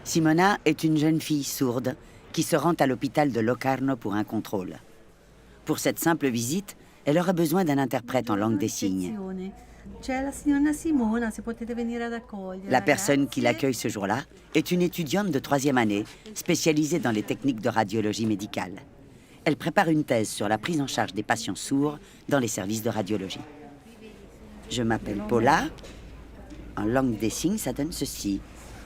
Simona est une jeune fille sourde qui se rend à l'hôpital de Locarno pour un contrôle. Pour cette simple visite, elle aura besoin d'un interprète en langue des signes. La personne qui l'accueille ce jour-là est une étudiante de 3e année, spécialisée dans les techniques de radiologie médicale. Elle prépare une thèse sur la prise en charge des patients sourds dans les services de radiologie. Je m'appelle Paula. En langue des signes, ça donne ceci.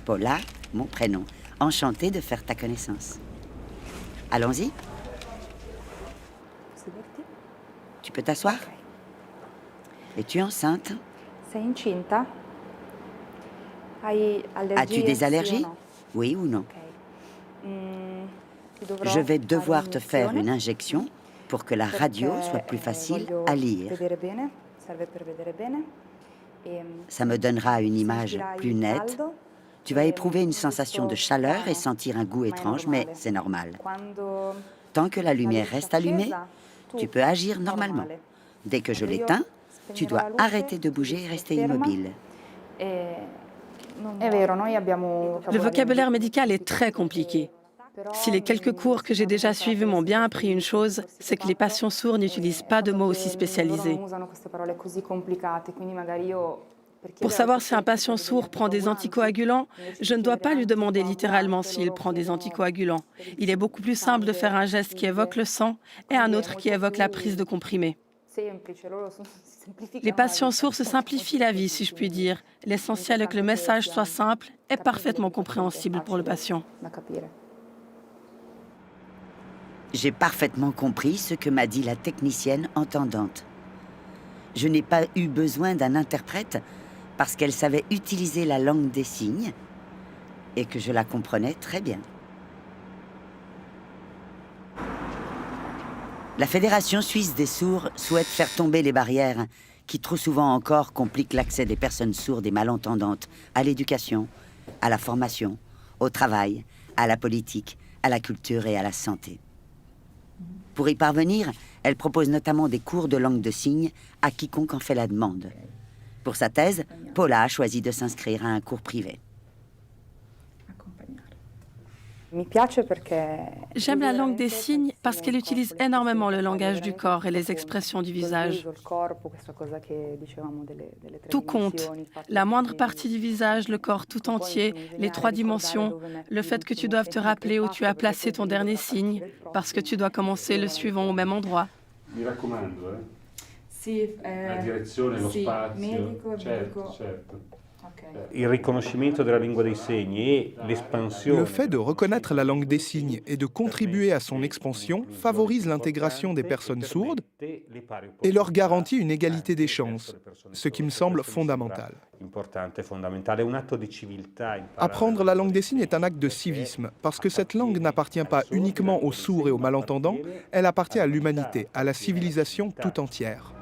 Paula, mon prénom. Enchantée de faire ta connaissance. Allons-y. Tu peux t'asseoir? Es-tu enceinte? Sei incinta? Hai allergie? As-tu des allergies? Oui ou non? Je vais devoir te faire une injection pour que la radio soit plus facile à lire. Ça me donnera une image plus nette. Tu vas éprouver une sensation de chaleur et sentir un goût étrange, mais c'est normal. Tant que la lumière reste allumée, tu peux agir normalement. Dès que je l'éteins, tu dois arrêter de bouger et rester immobile. Le vocabulaire médical est très compliqué. Si les quelques cours que j'ai déjà suivis m'ont bien appris une chose, c'est que les patients sourds n'utilisent pas de mots aussi spécialisés. Pour savoir si un patient sourd prend des anticoagulants, je ne dois pas lui demander littéralement s'il prend des anticoagulants. Il est beaucoup plus simple de faire un geste qui évoque le sang et un autre qui évoque la prise de comprimés. Les patients sourds se simplifient la vie, si je puis dire. L'essentiel est que le message soit simple et parfaitement compréhensible pour le patient. J'ai parfaitement compris ce que m'a dit la technicienne entendante. Je n'ai pas eu besoin d'un interprète parce qu'elle savait utiliser la langue des signes et que je la comprenais très bien. La Fédération suisse des sourds souhaite faire tomber les barrières qui trop souvent encore compliquent l'accès des personnes sourdes et malentendantes à l'éducation, à la formation, au travail, à la politique, à la culture et à la santé. Pour y parvenir, elle propose notamment des cours de langue de signes à quiconque en fait la demande. Pour sa thèse, Paula a choisi de s'inscrire à un cours privé. J'aime la langue des signes parce qu'elle utilise énormément le langage du corps et les expressions du visage. Tout compte. La moindre partie du visage, le corps tout entier, les 3 dimensions, le fait que tu doives te rappeler où tu as placé ton dernier signe, parce que tu dois commencer le suivant au même endroit. Mi raccomando, la direzione, lo spazio. Certo. Le fait de reconnaître la langue des signes et de contribuer à son expansion favorise l'intégration des personnes sourdes et leur garantit une égalité des chances, ce qui me semble fondamental. Apprendre la langue des signes est un acte de civisme, parce que cette langue n'appartient pas uniquement aux sourds et aux malentendants, elle appartient à l'humanité, à la civilisation tout entière.